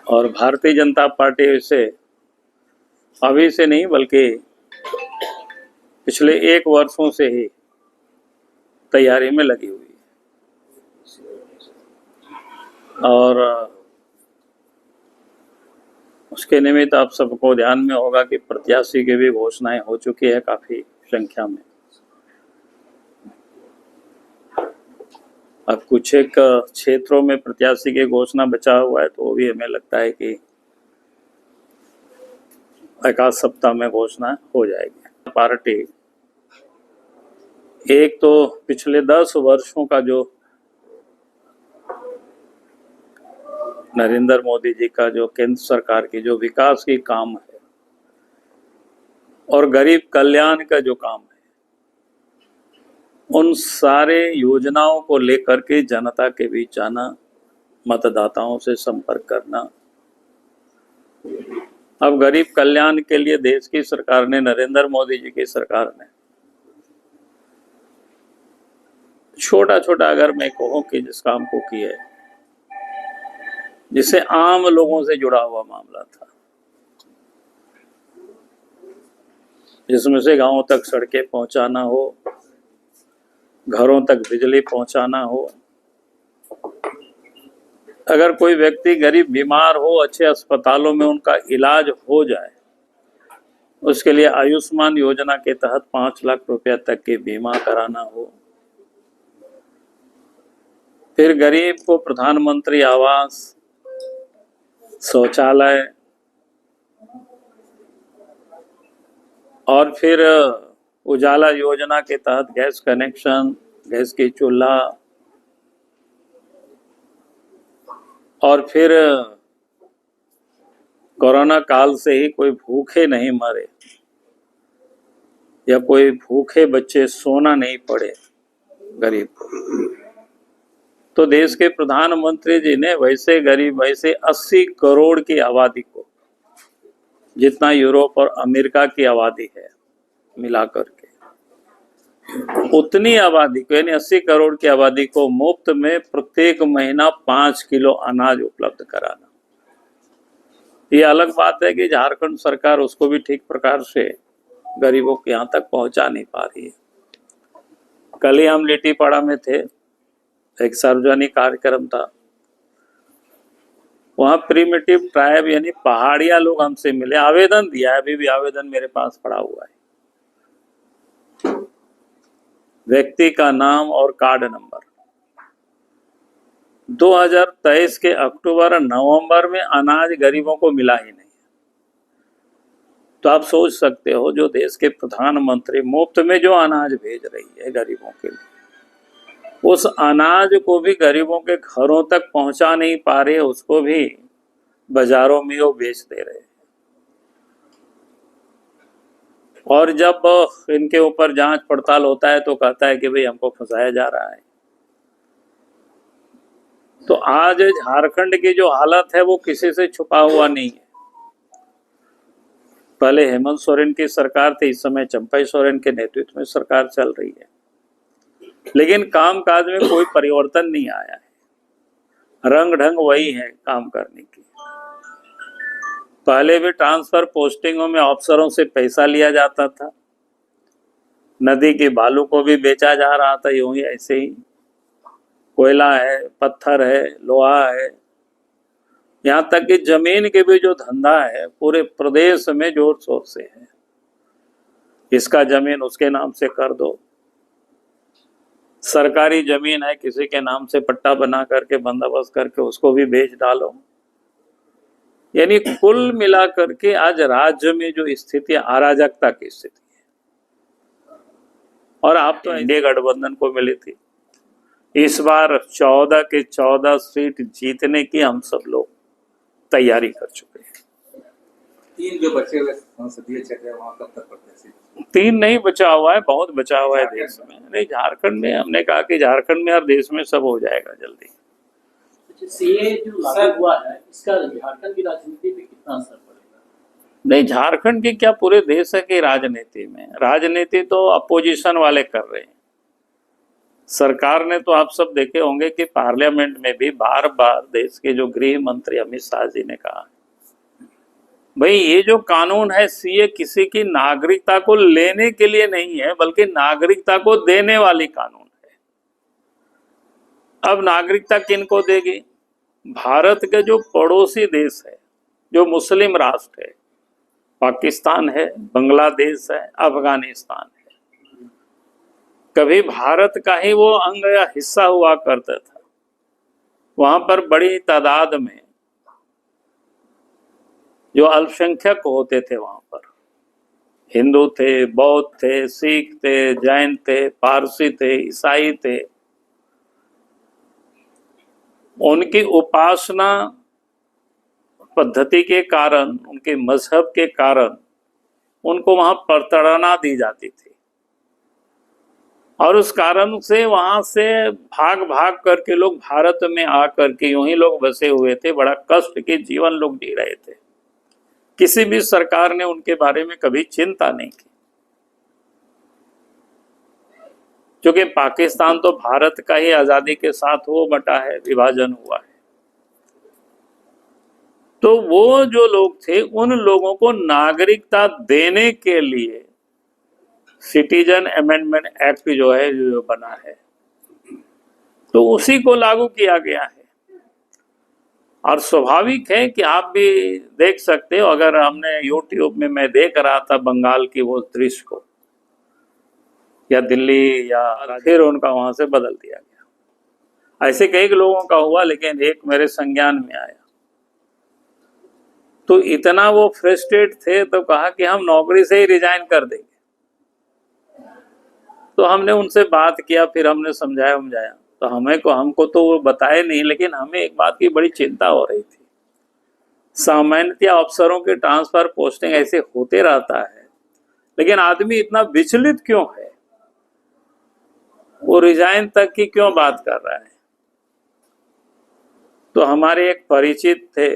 और भारतीय जनता पार्टी से अभी से नहीं बल्कि पिछले 1 वर्षों से ही तैयारी में लगी हुई है। और उसके निमित्त आप सबको ध्यान में होगा कि प्रत्याशी की भी घोषणाएं हो चुकी है काफी संख्या में। अब कुछ एक क्षेत्रों में प्रत्याशी की घोषणा बचा हुआ है, तो वो भी हमें लगता है कि एक आध सप्ताह में घोषणा हो जाएगी। पार्टी एक तो पिछले 10 वर्षों का जो नरेंद्र मोदी जी का जो केंद्र सरकार की जो विकास की काम है और गरीब कल्याण का जो काम है, उन सारे योजनाओं को लेकर के जनता के बीच आना, मतदाताओं से संपर्क करना। अब गरीब कल्याण के लिए देश की सरकार ने, नरेंद्र मोदी जी की सरकार ने छोटा छोटा अगर मैं कहूं कि जिस काम को किया है, जिससे आम लोगों से जुड़ा हुआ मामला था, जिसमें से गांवों तक सड़कें पहुंचाना हो, घरों तक बिजली पहुंचाना हो, अगर कोई व्यक्ति गरीब बीमार हो, अच्छे अस्पतालों में उनका इलाज हो जाए, उसके लिए आयुष्मान योजना के तहत 5 लाख रुपया तक के बीमा कराना हो, फिर गरीब को प्रधानमंत्री आवास, शौचालय, और फिर उजाला योजना के तहत गैस कनेक्शन, गैस की चूल्हा, और फिर कोरोना काल से ही कोई भूखे नहीं मरे या कोई भूखे बच्चे सोना नहीं पड़े गरीब को। तो देश के प्रधानमंत्री जी ने वैसे गरीब, वैसे 80 करोड़ की आबादी को, जितना यूरोप और अमेरिका की आबादी है मिलाकर के, उतनी आबादी को, यानी 80 करोड़ की आबादी को मुफ्त में प्रत्येक महीना 5 किलो अनाज उपलब्ध कराना। ये अलग बात है कि झारखंड सरकार उसको भी ठीक प्रकार से गरीबों के यहाँ तक पहुंचा नहीं पा रही है। कल ही हम लिट्टीपाड़ा में थे, एक सार्वजनिक कार्यक्रम था, वहां प्रिमिटिव ट्राइब यानी पहाड़िया लोग हमसे मिले, आवेदन दिया है, अभी भी आवेदन मेरे पास पड़ा हुआ है, व्यक्ति का नाम और कार्ड नंबर। 2023 के अक्टूबर नवंबर में अनाज गरीबों को मिला ही नहीं। तो आप सोच सकते हो, जो देश के प्रधानमंत्री मुफ्त में जो अनाज भेज रही है गरीबों के लिए, उस अनाज को भी गरीबों के घरों तक पहुंचा नहीं पा रहे, उसको भी बाजारों में वो बेच दे रहे हैं। और जब इनके ऊपर जांच पड़ताल होता है तो कहता है कि भाई हमको फंसाया जा रहा है। तो आज झारखंड की जो हालत है वो किसी से छुपा हुआ नहीं है। पहले हेमंत सोरेन की सरकार थी, इस समय चंपई सोरेन के नेतृत्व में सरकार चल रही है, लेकिन कामकाज में कोई परिवर्तन नहीं आया है। रंग ढंग वही है काम करने की। पहले भी ट्रांसफर पोस्टिंगों में अफसरों से पैसा लिया जाता था, नदी के बालू को भी बेचा जा रहा था, यूं ही ऐसे ही कोयला है, पत्थर है, लोहा है, यहाँ तक कि जमीन के भी जो धंधा है पूरे प्रदेश में जोर शोर से है। इसका जमीन उसके नाम से कर दो, सरकारी जमीन है किसी के नाम से पट्टा बना करके बंदोबस्त करके उसको भी बेच डालो। यानी कुल मिलाकर के आज राज्य में जो स्थिति, अराजकता की स्थिति है। और आप तो इंडिया गठबंधन को मिली थी, इस बार 14 के 14 सीट जीतने की हम सब लोग तैयारी कर चुके हैं। 3 जो बचे हुए संसदीय क्षेत्र है वहां कब तक प्रत्याशी? 3 नहीं बचा हुआ है, बहुत बचा हुआ है देश में। नहीं, झारखंड में हमने कहा कि झारखंड में और देश में सब हो जाएगा जल्दी। सीए जो लागू हुआ है, इसका झारखंड की राजनीति पे कितना असर पड़ेगा? नहीं, झारखंड की क्या, पूरे देश की राजनीति में, राजनीति तो अपोजिशन वाले कर रहे हैं। सरकार ने तो आप सब देखे होंगे कि पार्लियामेंट में भी बार बार देश के जो गृह मंत्री अमित शाह जी ने कहा, भाई ये जो कानून है सीए किसी की नागरिकता को लेने के लिए नहीं है, बल्कि नागरिकता को देने वाली कानून है। अब नागरिकता किनको देगी? भारत के जो पड़ोसी देश है, जो मुस्लिम राष्ट्र है, पाकिस्तान है, बांग्लादेश है, अफगानिस्तान है, कभी भारत का ही वो अंग या हिस्सा हुआ करता था। वहां पर बड़ी तादाद में जो अल्पसंख्यक होते थे, वहां पर हिंदू थे, बौद्ध थे, सिख थे, जैन थे, पारसी थे, ईसाई थे, उनकी उपासना पद्धति के कारण, उनके मजहब के कारण उनको वहां प्रताड़ना दी जाती थी, और उस कारण से वहां से भाग भाग करके लोग भारत में आकर के यूं ही लोग बसे हुए थे, बड़ा कष्ट के जीवन लोग जी रहे थे। किसी भी सरकार ने उनके बारे में कभी चिंता नहीं की, क्योंकि पाकिस्तान तो भारत का ही आजादी के साथ हो बटा है, विभाजन हुआ है। तो वो जो लोग थे, उन लोगों को नागरिकता देने के लिए सिटीजन अमेंडमेंट एक्ट जो है, जो बना है, तो उसी को लागू किया गया है। और स्वाभाविक है कि आप भी देख सकते हो, अगर हमने यूट्यूब में, मैं देख रहा था बंगाल की वो दृश्य को, या दिल्ली, या फिर उनका वहां से बदल दिया गया। ऐसे कई लोगों का हुआ, लेकिन एक मेरे संज्ञान में आया तो इतना वो फ्रस्ट्रेट थे, तो कहा कि हम नौकरी से ही रिजाइन कर देंगे। तो हमने उनसे बात किया, फिर हमने समझाया, तो हमको तो वो बताए नहीं, लेकिन हमें एक बात की बड़ी चिंता हो रही थी। सामान्यतः अफसरों के ट्रांसफर पोस्टिंग ऐसे होते रहता है, लेकिन आदमी इतना विचलित क्यों है, वो रिजाइन तक की क्यों बात कर रहा है। तो हमारे एक परिचित थे,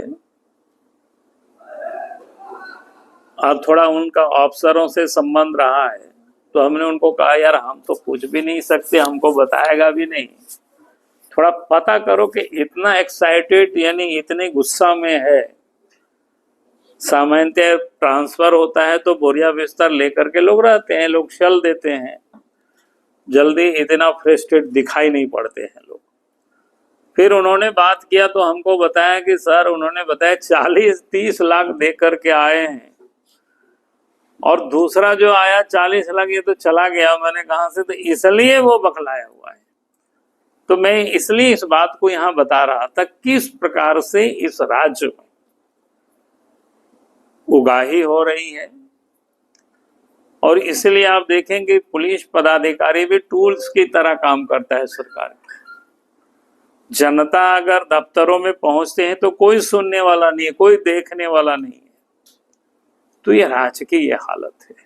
और थोड़ा उनका अफसरों से संबंध रहा है, तो हमने उनको कहा, यार हम तो कुछ भी नहीं सकते, हमको बताएगा भी नहीं, थोड़ा पता करो कि इतना एक्साइटेड, यानी इतने गुस्सा में है। सामान्यतः ट्रांसफर होता है तो बोरिया बिस्तर लेकर के लोग रहते हैं, लोग चल देते हैं, जल्दी इतना फ्रस्ट्रेट दिखाई नहीं पड़ते हैं लोग। फिर उन्होंने बात किया तो हमको बताया कि सर, उन्होंने बताया 40-30 लाख दे करके आए हैं, और दूसरा जो आया 40 लाख ये तो चला गया। मैंने कहा से, तो इसलिए वो बखलाया हुआ है। तो मैं इसलिए इस बात को यहाँ बता रहा था, किस प्रकार से इस राज्य में उगाही हो रही है। और इसलिए आप देखेंगे पुलिस पदाधिकारी भी टूल्स की तरह काम करता है सरकार का। जनता अगर दफ्तरों में पहुंचते हैं तो कोई सुनने वाला नहीं है, कोई देखने वाला नहीं है। तो ये राज्य की ये हालत है।